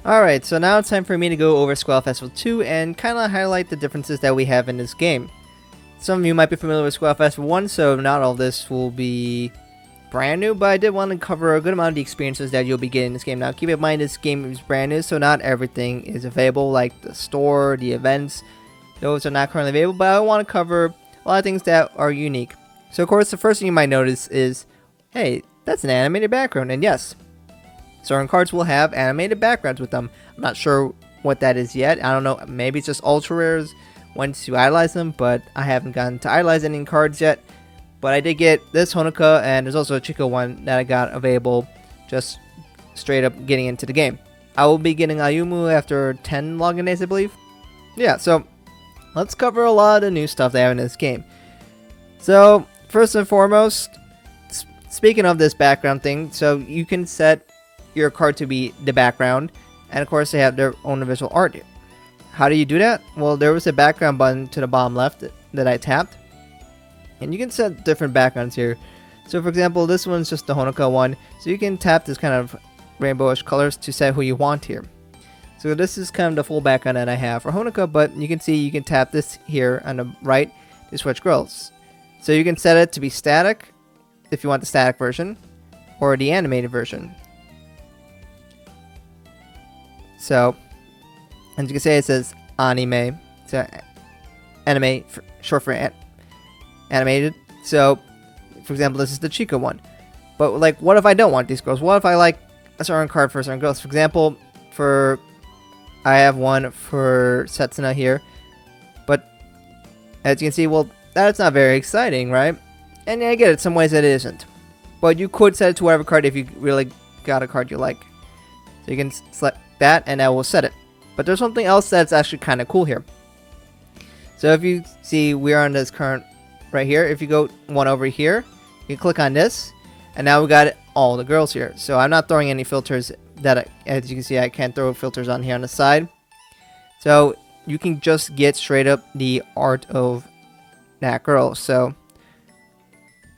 Alright, so now it's time for me to go over Squall Festival 2 and kind of highlight the differences that we have in this game. Some of you might be familiar with Squall Festival 1, so not all this will be brand new, but I did want to cover a good amount of the experiences that you'll be getting in this game. Now keep in mind this game is brand new, so not everything is available, like the store, the events. Those are not currently available, but I want to cover a lot of things that are unique. So of course the first thing you might notice is, hey, that's an animated background, and yes, certain cards will have animated backgrounds with them. I'm not sure what that is yet. I don't know, maybe it's just ultra rares once you idolize them, but I haven't gotten to idolize any cards yet. But I did get this Honoka, and there's also a Chico one that I got available just straight up getting into the game. I will be getting Ayumu after 10 login days, I believe. Yeah, so let's cover a lot of the new stuff they have in this game. So first and foremost, speaking of this background thing, so you can set your card to be the background, and of course they have their own visual art. How do you do that? Well, there was a background button to the bottom left that I tapped, and you can set different backgrounds here. So for example, this one's just the Honoka one, so you can tap this kind of rainbowish colors to set who you want here. So this is kind of the full background that I have for Honoka, but you can see you can tap this here on the right to switch girls. So you can set it to be static if you want the static version, or the animated version. So, as you can see, it says anime. So, anime, short for animated. So, for example, this is the Chica one. But, like, what if I don't want these girls? What if I like a certain card for certain girls? For example, I have one for Setsuna here. But, as you can see, well, that's not very exciting, right? And I get it, some ways it isn't. But you could set it to whatever card if you really got a card you like. So you can select that, and that will set it. But there's something else that's actually kind of cool here. So if you see, we're on this current right here. If you go one over here, you click on this, and now we got all the girls here. So I'm not throwing any filters as you can see, I can't throw filters on here on the side. So you can just get straight up the art of that girl. So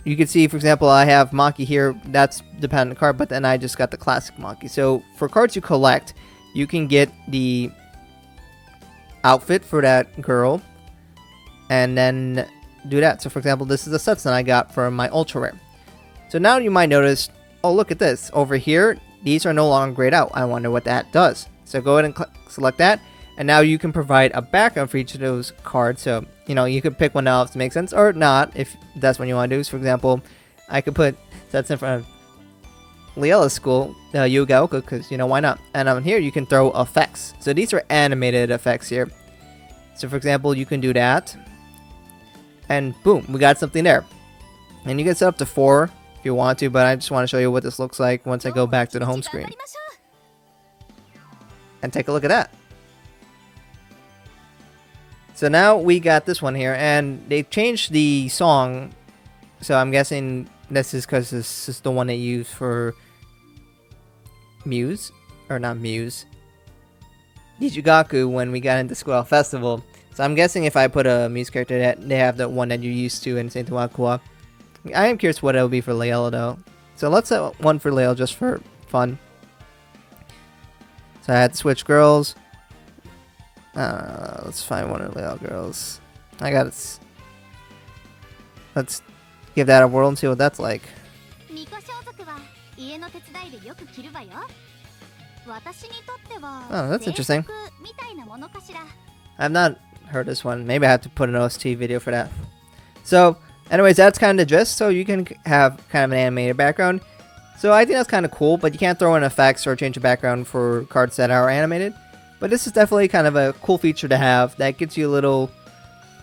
you can see, for example, I have Maki here. That's dependent on the card, but then I just got the classic Maki. So for cards you collect, you can get the outfit for that girl and then do that. So for example, this is the Setsuna I got for my ultra rare. So now you might notice, oh, look at this over here, these are no longer grayed out. I wonder what that does. So go ahead and select that, and now you can provide a background for each of those cards. So you know, you could pick one else to make sense, or not if that's what you want to do. So for example, I could put Sets in front of Liella's school, Yugaoka, because, you know, why not? And on here, you can throw effects. So these are animated effects here. So for example, you can do that. And boom, we got something there. And you can set up to 4 if you want to, but I just want to show you what this looks like once I go back to the home screen. And take a look at that. So now we got this one here, and they changed the song. So I'm guessing this is because this is the one they use for Muse, or not Muse, Nijigaku when we got into Squall Festival. So I'm guessing if I put a Muse character, that they have the one that you're used to in Saint Wakua. I am curious what it'll be for Liella though. So let's set one for Liella just for fun. So I had to switch girls. Let's find one of the Liella girls. I got it. Let's give that a whirl and see what that's like. Oh, that's interesting. I've not heard this one. Maybe I have to put an OST video for that. So, anyways, that's kind of the gist. So you can have kind of an animated background. So I think that's kind of cool, but you can't throw in effects or change the background for cards that are animated. But this is definitely kind of a cool feature to have that gives you a little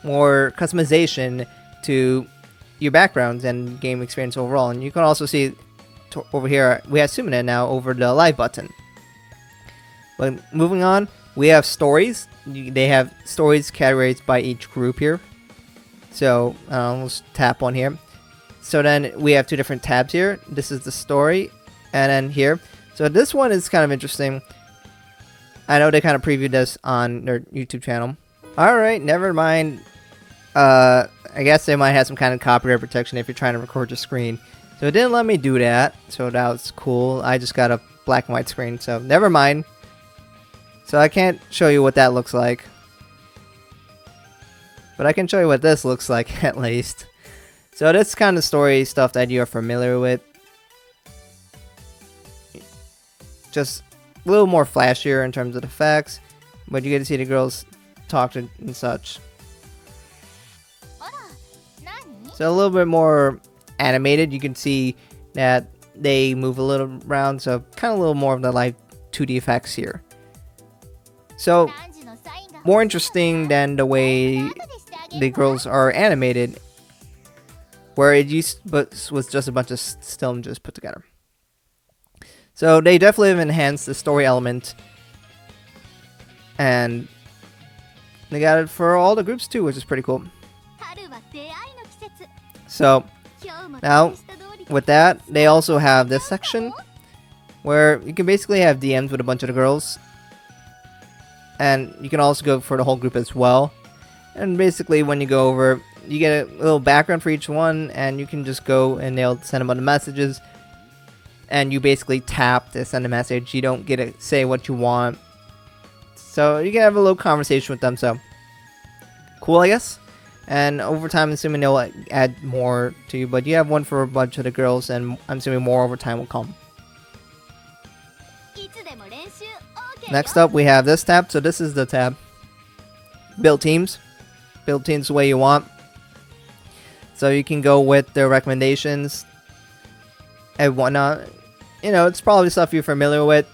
more customization to your backgrounds and game experience overall. And you can also see over here, we have Sumina now over the live button. But moving on, we have stories. They have stories categorized by each group here. So let's tap on here. So then we have 2 different tabs here. This is the story, and then here. So this one is kind of interesting. I know they kind of previewed this on their YouTube channel. Alright, never mind. I guess they might have some kind of copyright protection if you're trying to record your screen. So it didn't let me do that. So that was cool. I just got a black and white screen, so never mind. So I can't show you what that looks like. But I can show you what this looks like at least. So this kind of story stuff that you're familiar with. Just a little more flashier in terms of the effects. But you get to see the girls talk and such. So a little bit more animated. You can see that they move a little around. So kind of a little more of the like 2D effects here. So more interesting than the way the girls are animated, where it was just a bunch of still images put together. So they definitely have enhanced the story element, and they got it for all the groups too, which is pretty cool. So now with that, they also have this section where you can basically have DMs with a bunch of the girls, and you can also go for the whole group as well. And basically when you go over, you get a little background for each one, and you can just go and they'll send them on the messages, and you basically tap to send a message. You don't get to say what you want, so you can have a little conversation with them. So cool, I guess. And over time, I'm assuming they'll like, add more to you, but you have one for a bunch of the girls, and I'm assuming more over time will come. Next up, we have this tab. So this is the tab. Build teams. Build teams the way you want. So you can go with their recommendations and whatnot. You know, it's probably stuff you're familiar with.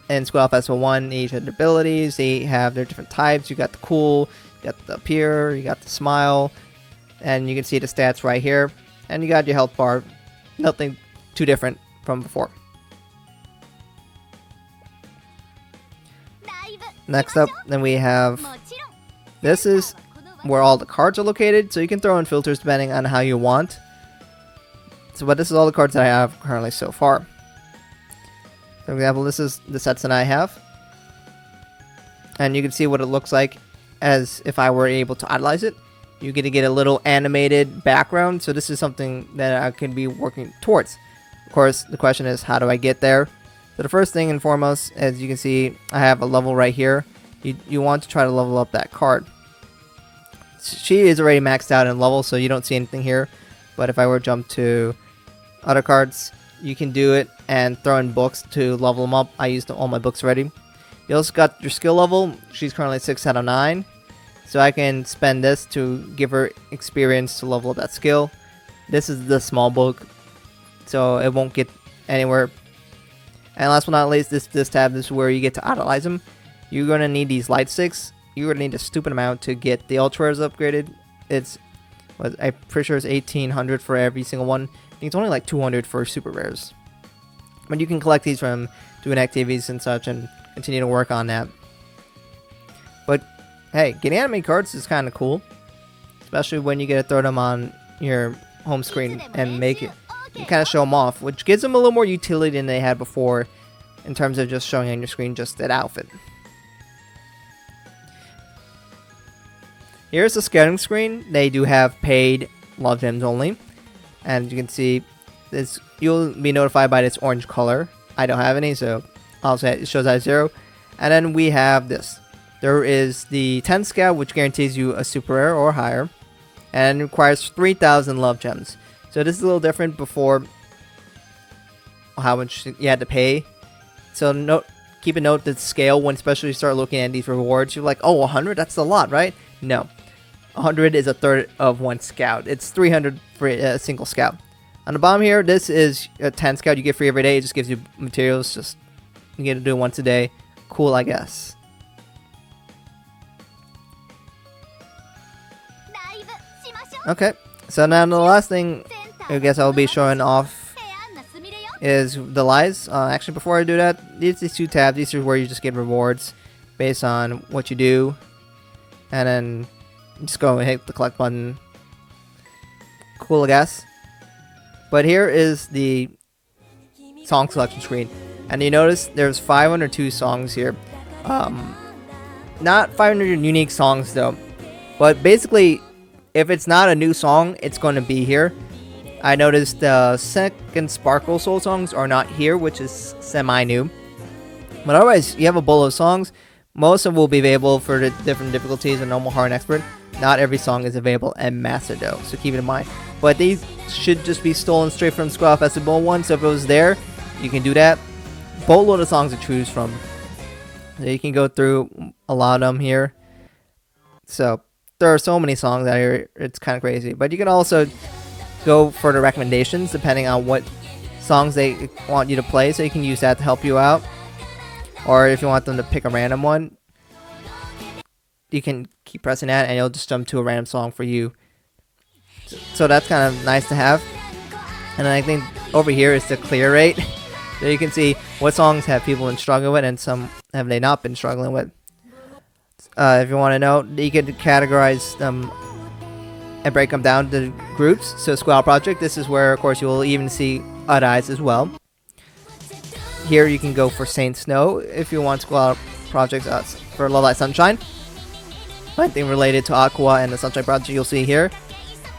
In Squad Festival 1, they each have their abilities. They have their different types. You got the cool, you got the appear, you got the smile. And you can see the stats right here. And you got your health bar. Nothing too different from before. Next up, then we have, this is where all the cards are located, so you can throw in filters depending on how you want. So, but this is all the cards that I have currently so far. For example, this is the sets that I have, and you can see what it looks like as if I were able to idolize it. You get to get a little animated background, so this is something that I can be working towards. Of course, the question is, how do I get there? So the first thing and foremost, as you can see, I have a level right here. You want to try to level up that card. She is already maxed out in level, so you don't see anything here. But if I were to jump to other cards, you can do it and throw in books to level them up. I used all my books already. You also got your skill level. She's currently 6 out of 9. So I can spend this to give her experience to level up that skill. This is the small book, so it won't get anywhere. And last but not least, this tab is where you get to idolize them. You're going to need these light sticks. You're going to need a stupid amount to get the ultra rares upgraded. I'm pretty sure it's 1800 for every single one. I think it's only like 200 for super rares. But you can collect these from doing activities and such and continue to work on that. But hey, getting anime cards is kind of cool. Especially when you get to throw them on your home screen and make it. You kind of show them off, which gives them a little more utility than they had before in terms of just showing on your screen just that outfit. Here's the scouting screen. They do have paid love gems only. And you can see this, you'll be notified by this orange color. I don't have any, so also it shows at 0. And then we have this. There is the 10 scout, which guarantees you a super rare or higher, and requires 3,000 love gems. So this is a little different before how much you had to pay. So keep a note that scale when especially you start looking at these rewards. You're like, oh, 100? That's a lot, right? No. 100 is a third of one scout. It's 300 for a single scout. On the bottom here, this is a 10 scout you get free every day. It just gives you materials. Just you get to do it once a day. Cool, I guess. Okay, so now the last thing I guess I'll be showing off is the lies. Actually, before I do that, these two tabs. These are where you just get rewards based on what you do, and then just go and hit the collect button. Cool, I guess. But here is the song selection screen, and you notice there's 502 songs here. Not 500 unique songs though, but basically, if it's not a new song, it's going to be here. I noticed the second Sparkle Soul songs are not here, which is semi-new. But otherwise, you have a bowl of songs, Most of them will be available for the different difficulties in normal, hard, and expert. Not every song is available in Master though, so keep it in mind. But these should just be stolen straight from Squall Festival 1, so if it was there, you can do that. Boatload of songs to choose from. So you can go through a lot of them here. So there are so many songs out here, it's kind of crazy. But you can also go for the recommendations depending on what songs they want you to play, so you can use that to help you out. Or if you want them to pick a random one, you can keep pressing that and it'll just jump to a random song for you. So that's kind of nice to have. And then I think over here is the clear rate. So you can see what songs have people been struggling with and some have they not been struggling with. If you want to know, you can categorize them and break them down to groups. So Squall Project, this is where of course you will even see Odd Eyes as well. Here you can go for Saint Snow if you want Squall Project for Love Light Sunshine. Anything related to Aqua and the Sunshine Project you'll see here.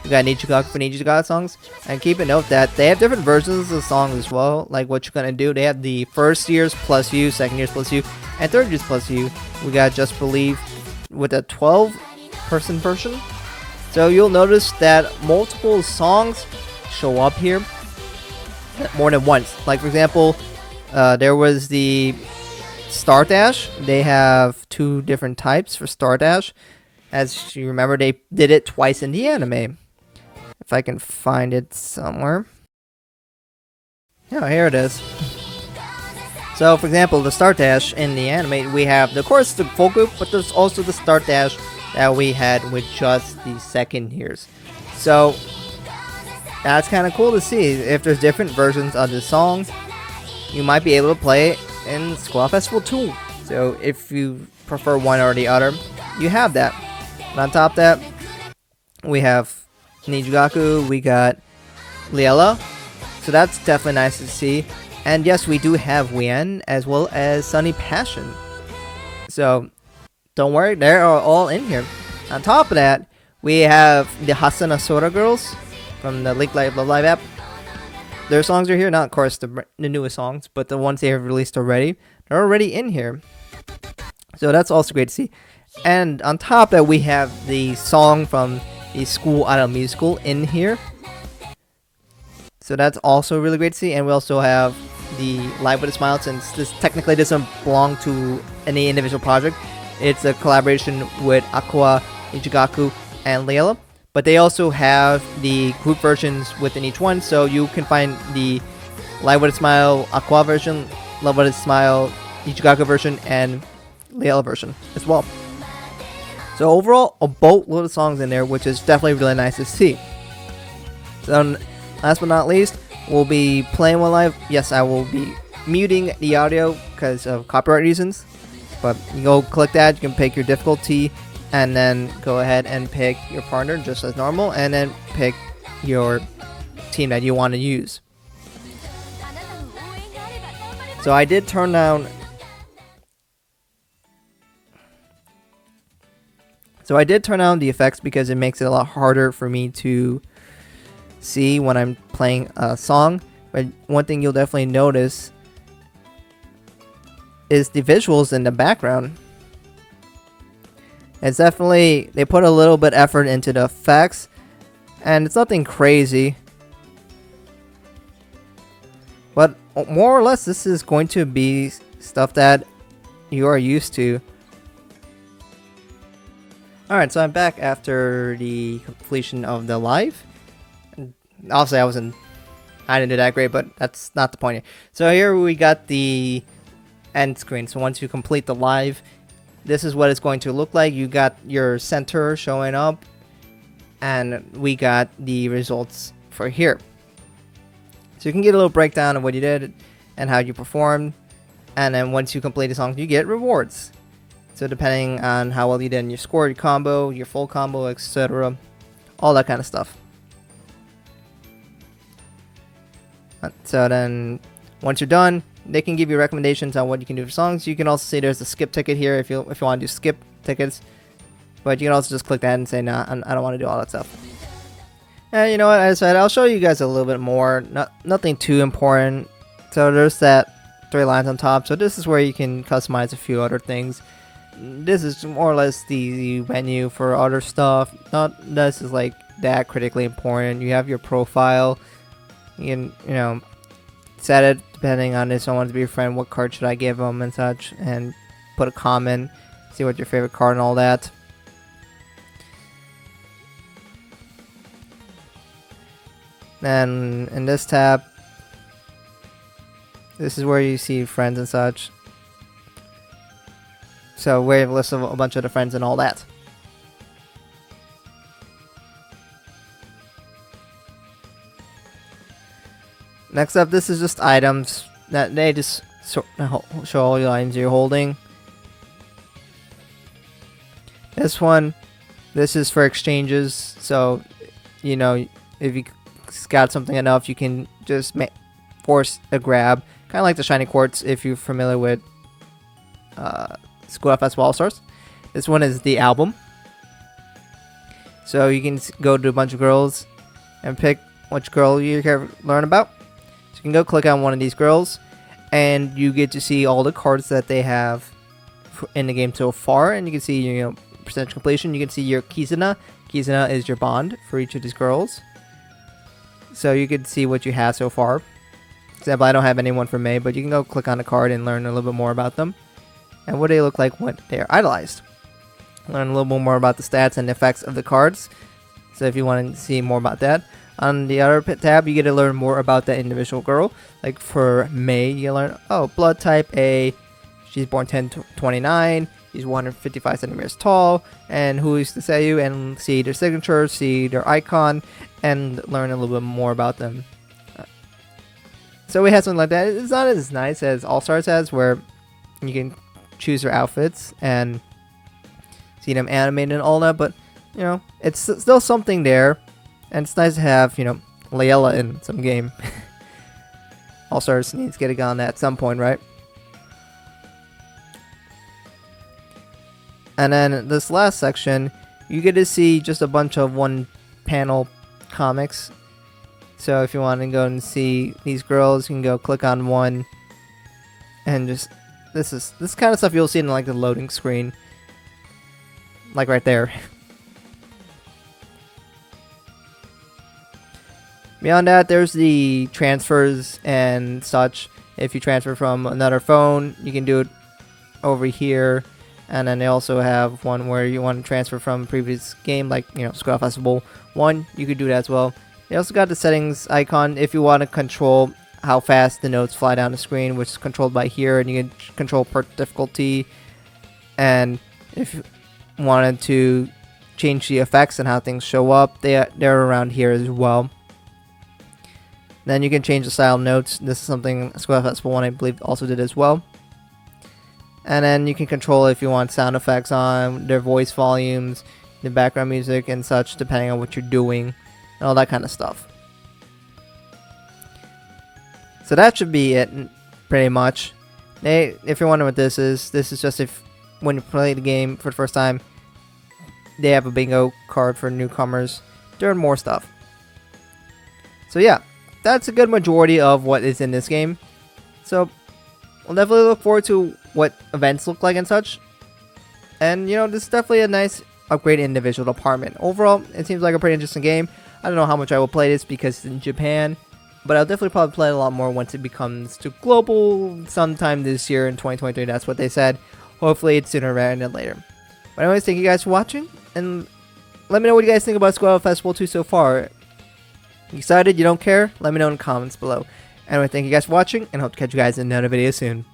We got Nichigaku for Nichigaku songs. And keep a note that they have different versions of the songs as well. Like what you're gonna do. They have the first years plus you, second years plus you, and third years plus you. We got Just Believe with a 12-person version. So you'll notice that multiple songs show up here more than once. Like for example, there was the Star Dash. They have 2 different types for Star Dash. As you remember, they did it twice in the anime. If I can find it somewhere. Yeah, here it is. So, for example, the Star Dash in the anime, we have, of course, the full group, but there's also the Star Dash that we had with just the second years. So, that's kind of cool to see. If there's different versions of the song, you might be able to play it in Squall Festival 2. So, if you prefer one or the other, you have that. And on top of that, we have Nijigaku, we got Liela, so that's definitely nice to see. And yes, we do have Wien as well as Sunny Passion. So don't worry, they're all in here. On top of that, we have the Hasuna Sora girls from the Link Live Love Live app. Their songs are here, not of course the newest songs, but the ones they have released already. They're already in here. So that's also great to see. And on top of that, we have the song from the School Idol Musical in here. So that's also really great to see. And we also have the Live with a Smile, since this technically doesn't belong to any individual project. It's a collaboration with Aqua, Ichigaku, and Liela. But they also have the group versions within each one. So you can find the Live with a Smile Aqua version, Love with a Smile Ichigaku version, and Liela version as well. So overall, a boatload of songs in there, which is definitely really nice to see. So last but not least, we'll be playing one live. Yes, I will be muting the audio because of copyright reasons. But you go click that, you can pick your difficulty, and then go ahead and pick your partner just as normal, and then pick your team that you want to use. So I did turn down the effects because it makes it a lot harder for me to see when I'm playing a song. But one thing you'll definitely notice is the visuals in the background. It's definitely, they put a little bit effort into the effects, and it's nothing crazy. But more or less, this is going to be stuff that you are used to. Alright, so I'm back after the completion of the live. Obviously, I didn't do that great, but that's not the point here. So here we got the end screen. So once you complete the live, this is what it's going to look like. You got your center showing up, and we got the results for here. So you can get a little breakdown of what you did and how you performed. And then once you complete the song, you get rewards. So depending on how well you did in your score, your combo, your full combo, etc. All that kind of stuff. So then, once you're done, they can give you recommendations on what you can do for songs. You can also see there's a skip ticket here if you want to do skip tickets. But you can also just click that and say, nah, I don't want to do all that stuff. And you know what, as I said, I'll show you guys a little bit more. Nothing too important. So there's that 3 lines on top. So this is where you can customize a few other things. this is more or less the menu for other stuff. Not this is like that critically important. You have your profile. You can, you know, set it depending on if someone wants to be your friend, what card should I give them and such, and put a comment, see what your favorite card and all that. Then in this tab, this is where you see friends and such. So we have a list of a bunch of the friends and all that. Next up, this is just items that they just show all your items you're holding. This one, this is for exchanges. So, you know, if you got something enough, you can just force a grab. Kind of like the shiny quartz if you're familiar with School Festival All Stars. This one is the album. So you can go to a bunch of girls and pick which girl you care to learn about. So you can go click on one of these girls, and you get to see all the cards that they have in the game so far. And you can see, you know, percentage completion. You can see your Kizuna. Kizuna is your bond for each of these girls. So you can see what you have so far. For example, I don't have anyone for May, but you can go click on the card and learn a little bit more about them and what they look like when they are idolized. Learn a little bit more about the stats and effects of the cards. So if you want to see more about that. On the other tab, you get to learn more about the individual girl. Like for May, you learn, oh, blood type A, she's born 10/29, she's 155 centimeters tall, and who is to say you, and see their signature, see their icon, and learn a little bit more about them. So we have something like that. It's not as nice as All Stars has, where you can choose their outfits and see them animated and all that, but you know, it's still something there, and it's nice to have, you know, Layla in some game. All Stars needs to get it on that at some point, right? And then this last section, you get to see just a bunch of one panel comics. So if you want to go and see these girls, you can go click on one, and just this kind of stuff you'll see in like the loading screen, like right there. Beyond that, there's the transfers and such. If you transfer from another phone, you can do it over here. And then they also have one where you want to transfer from a previous game, like, you know, Skull Festival 1. You could do that as well. They also got the settings icon if you want to control how fast the notes fly down the screen, which is controlled by here. And you can control per difficulty. And if you wanted to change the effects and how things show up, they're around here as well. Then you can change the style of notes. This is something Skull Festival 1, I believe, also did as well. And then you can control if you want sound effects on, their voice volumes, the background music and such, depending on what you're doing, and all that kind of stuff. So that should be it, pretty much. If you're wondering what this is just if, when you play the game for the first time, they have a bingo card for newcomers. There more stuff. So yeah, that's a good majority of what is in this game. So we'll definitely look forward to what events look like and such. And, you know, this is definitely a nice upgrade in the visual department. Overall, it seems like a pretty interesting game. I don't know how much I will play this because it's in Japan, but I'll definitely probably play it a lot more once it becomes to global sometime this year in 2023. That's what they said. Hopefully it's sooner rather than later. But anyways, thank you guys for watching, and let me know what you guys think about Skull Festival 2 so far. You excited? You don't care? Let me know in the comments below. Anyway, thank you guys for watching, and hope to catch you guys in another video soon.